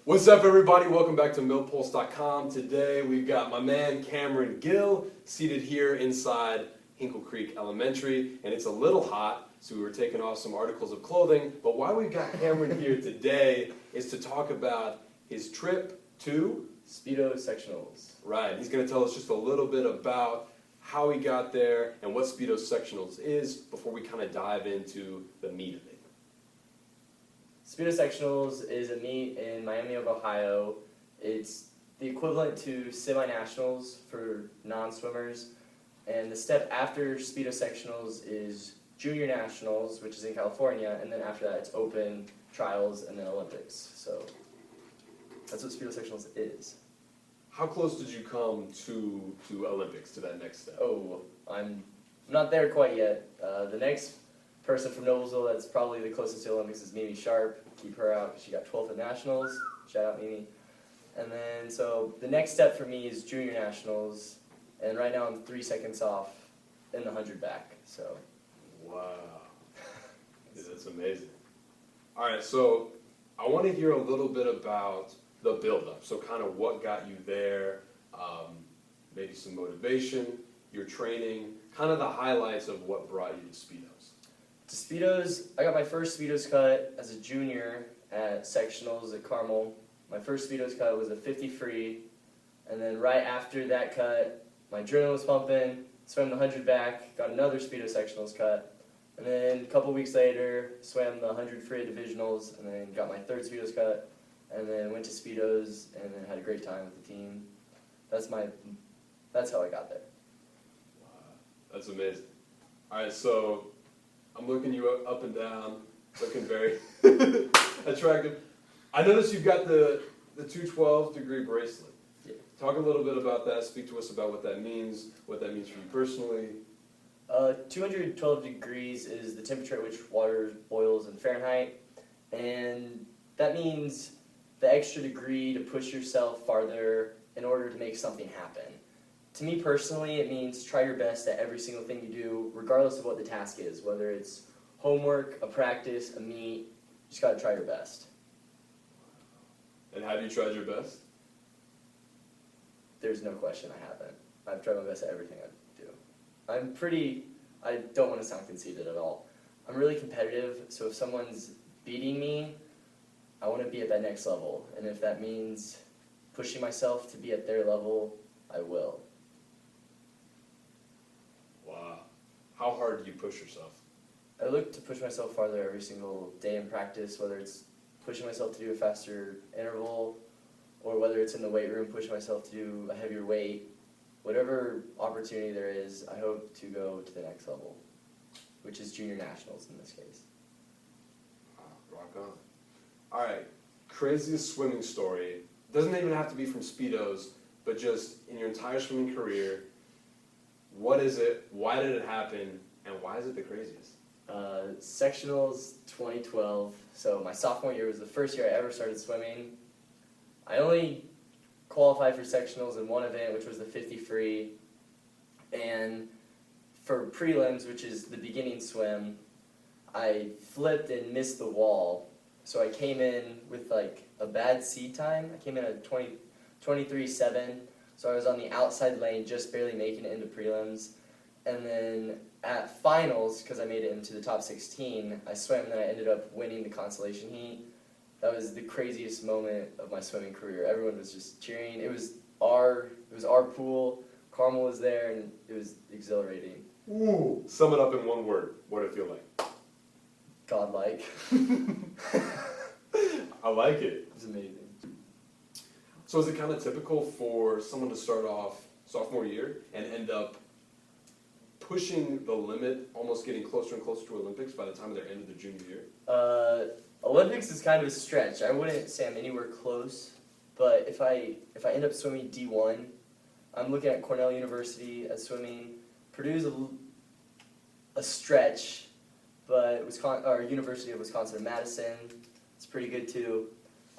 What's up, everybody? Welcome back to millpulse.com. Today we've got my man Cameron Gill seated here inside Hinkle Creek Elementary, and it's a little hot, so we were taking off some articles of clothing. But why we've got Cameron here today is to talk about his trip to Speedo Sectionals. Right. He's going to tell us just a little bit about how he got there and what Speedo Sectionals is before we kind of dive into the meat of it. Speedo Sectionals is a meet in Miami of Ohio. It's the equivalent to semi-nationals for non-swimmers. And the step after Speedo Sectionals is Junior Nationals, which is in California, and then after that it's open, trials, and then Olympics. So that's what Speedo Sectionals is. How close did you come to Olympics, to that next step? Oh, I'm not there quite yet. The next person from Noblesville that's probably the closest to Olympics is Mimi Sharp. Keep her out because she got 12th at Nationals. Shout out Mimi. And then, so the next step for me is Junior Nationals. And right now I'm 3 seconds off in the 100 back. So. Wow. That's amazing. All right, so I want to hear a little bit about the build-up. So kind of what got you there, maybe some motivation, your training, kind of the highlights of what brought you to Speedos. To Speedos, I got my first Speedos cut as a junior at sectionals at Carmel. My first Speedos cut was a 50 free, and then right after that cut, my adrenaline was pumping, swam the 100 back, got another Speedo sectionals cut, and then a couple weeks later, swam the 100 free at divisionals, and then got my third Speedos cut, and then went to Speedos, and then had a great time with the team. That's how I got there. Wow, that's amazing. All right, so I'm looking you up and down, looking very attractive. I noticed you've got the 212 degree bracelet. Yeah. Talk a little bit about that. Speak to us about what that means for you personally. 212 degrees is the temperature at which water boils in Fahrenheit, and that means the extra degree to push yourself farther in order to make something happen. To me personally, it means try your best at every single thing you do, regardless of what the task is, whether it's homework, a practice, a meet, you just gotta try your best. And have you tried your best? There's no question I haven't. I've tried my best at everything I do. I don't want to sound conceited at all. I'm really competitive, so if someone's beating me, I want to be at that next level. And if that means pushing myself to be at their level, I will. Wow. How hard do you push yourself? I look to push myself farther every single day in practice, whether it's pushing myself to do a faster interval, or whether it's in the weight room, pushing myself to do a heavier weight. Whatever opportunity there is, I hope to go to the next level, which is Junior Nationals in this case. Wow, rock on. All right, craziest swimming story. Doesn't even have to be from Speedos, but just in your entire swimming career, what is it, why did it happen, and why is it the craziest? Sectionals 2012, so my sophomore year was the first year I ever started swimming. I only qualified for sectionals in one event, which was the 50 free, and for prelims, which is the beginning swim, I flipped and missed the wall, so I came in with like a bad seed time. I came in at 23.7, so I was on the outside lane, just barely making it into prelims. And then at finals, because I made it into the top 16, I swam and then I ended up winning the consolation heat. That was the craziest moment of my swimming career. Everyone was just cheering. It was our pool. Carmel was there, and it was exhilarating. Ooh. Sum it up in one word. What did it feel like? Godlike. I like it. It was amazing. So is it kind of typical for someone to start off sophomore year and end up pushing the limit, almost getting closer and closer to Olympics by the time they're end of their junior year? Olympics is kind of a stretch. I wouldn't say I'm anywhere close, but if I end up swimming D1, I'm looking at Cornell University as swimming. Purdue's a stretch, but University of Wisconsin-Madison, it's pretty good too.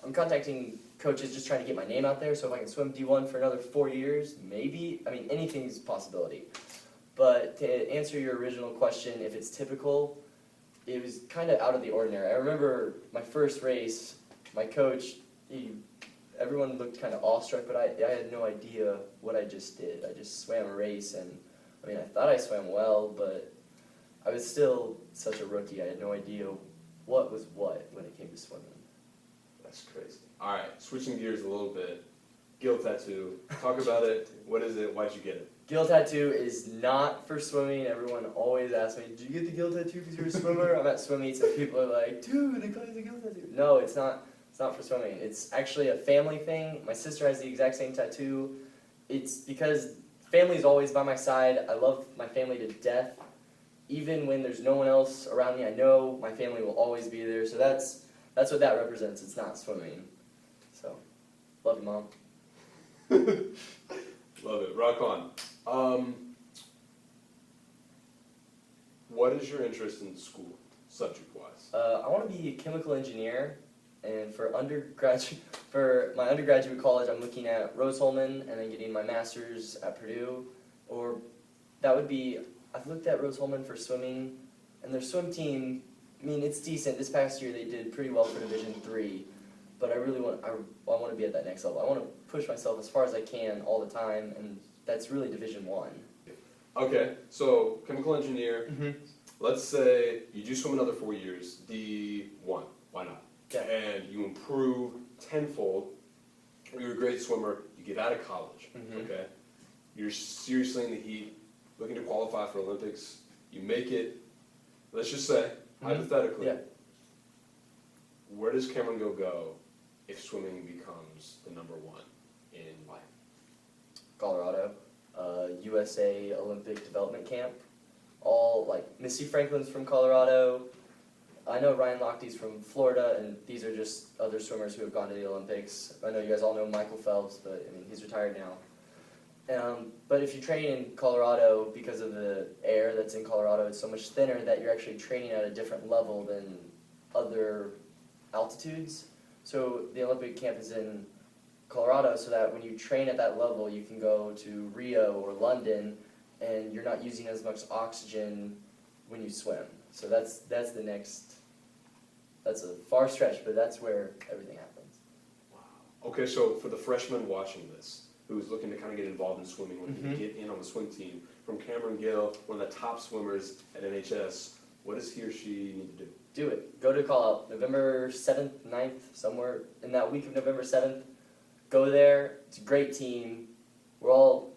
I'm contacting coaches just trying to get my name out there, so if I can swim D1 for another 4 years, maybe. I mean, anything's a possibility. But to answer your original question, if it's typical, it was kind of out of the ordinary. I remember my first race, my coach, he everyone looked kind of awestruck, but I had no idea what I just did. I just swam a race, and I mean, I thought I swam well, but I was still such a rookie. I had no idea what was what when it came to swimming. That's crazy. All right, switching gears a little bit. Gill tattoo. Talk about it. What is it? Why'd you get it? Gill tattoo is not for swimming. Everyone always asks me, "Did you get the gill tattoo because you're a swimmer?" I'm at swim meets and people are like, "Dude, they call you the gill tattoo." No, it's not. It's not for swimming. It's actually a family thing. My sister has the exact same tattoo. It's because family's always by my side. I love my family to death. Even when there's no one else around me, I know my family will always be there. So that's what that represents. It's not swimming. So, love you, Mom. Love it. Rock on. What is your interest in school, subject-wise? I want to be a chemical engineer, and for my undergraduate college, I'm looking at Rose-Hulman and then getting my master's at Purdue. Or that would be, I've looked at Rose-Hulman for swimming, and their swim team, I mean, it's decent. This past year they did pretty well for Division III, but I really want to be at that next level. I want to push myself as far as I can all the time, and that's really Division I. Okay, so chemical engineer. Mm-hmm. Let's say you do swim another 4 years, D1. Why not? Okay. And you improve tenfold. You're a great swimmer. You get out of college. Mhm. Okay. You're seriously in the heat, looking to qualify for Olympics. You make it. Let's just say, hypothetically, Yeah. where does Cameron go if swimming becomes the number one in life? Colorado, USA Olympic Development Camp. All like Missy Franklin's from Colorado. I know Ryan Lochte's from Florida, and these are just other swimmers who have gone to the Olympics. I know you guys all know Michael Phelps, but I mean he's retired now. But if you train in Colorado, because of the air that's in Colorado, it's so much thinner that you're actually training at a different level than other altitudes. So the Olympic camp is in Colorado, so that when you train at that level, you can go to Rio or London, and you're not using as much oxygen when you swim. So that's the next. That's a far stretch, but that's where everything happens. Wow. Okay, so for the freshman watching this, who's looking to kind of get involved in swimming, when you get in on the swim team, from Cameron Gill, one of the top swimmers at NHS, what does he or she need to do? Do it. Go to call-out November 7th, 9th, somewhere in that week of November 7th. Go there. It's a great team. We're all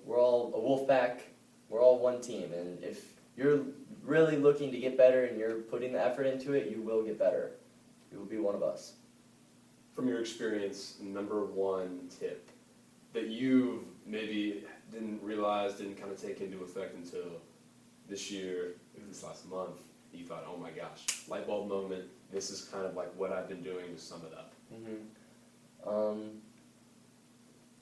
a wolf pack. We're all one team, and if you're really looking to get better and you're putting the effort into it, you will get better. You will be one of us. From your experience, number one tip that you maybe didn't realize, didn't kind of take into effect until this year, maybe this last month, you thought, oh my gosh, light bulb moment, this is kind of like what I've been doing to sum it up.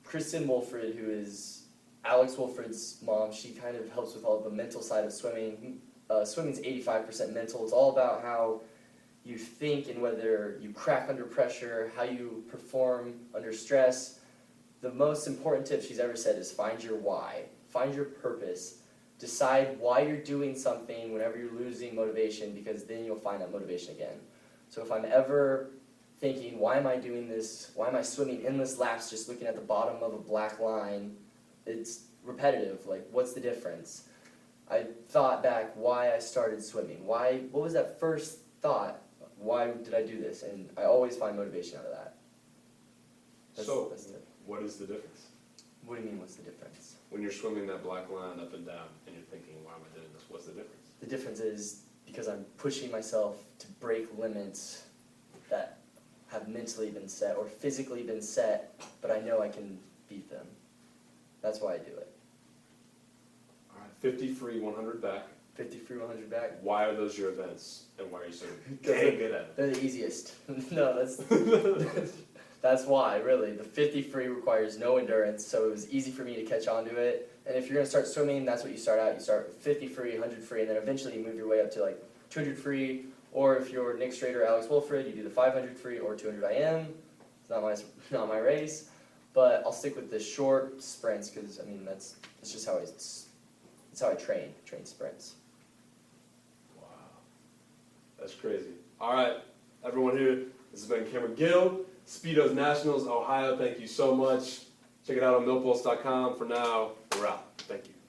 Kristen Wolfred, who is Alex Wolfred's mom, she kind of helps with all the mental side of swimming. Swimming's 85% mental. It's all about how you think and whether you crack under pressure, how you perform under stress. The most important tip she's ever said is find your why. Find your purpose. Decide why you're doing something whenever you're losing motivation, because then you'll find that motivation again. So if I'm ever thinking, why am I doing this? Why am I swimming endless laps just looking at the bottom of a black line? It's repetitive. Like, what's the difference? I thought back why I started swimming. What was that first thought? Why did I do this? And I always find motivation out of that. That's it. What is the difference? What do you mean, what's the difference? When you're swimming that black line up and down and you're thinking, why am I doing this? What's the difference? The difference is because I'm pushing myself to break limits that have mentally been set or physically been set, but I know I can beat them. That's why I do it. All right, 50 free, 100 back. 50 free, 100 back. Why are those your events, and why are you so dang good at it? They're the easiest. No, that's why, really. The 50 free requires no endurance, so it was easy for me to catch on to it. And if you're going to start swimming, that's what you start out. You start with 50 free, 100 free, and then eventually you move your way up to like 200 free. Or if you're Nick Strader, Alex Wolfred, you do the 500 free or 200 IM. It's not my race, but I'll stick with the short sprints because I mean that's just how I train sprints. Wow, that's crazy. All right, everyone here, this has been Cameron Gill, Speedos Nationals, Ohio. Thank you so much. Check it out on millpulse.com. For now, we're out. Thank you.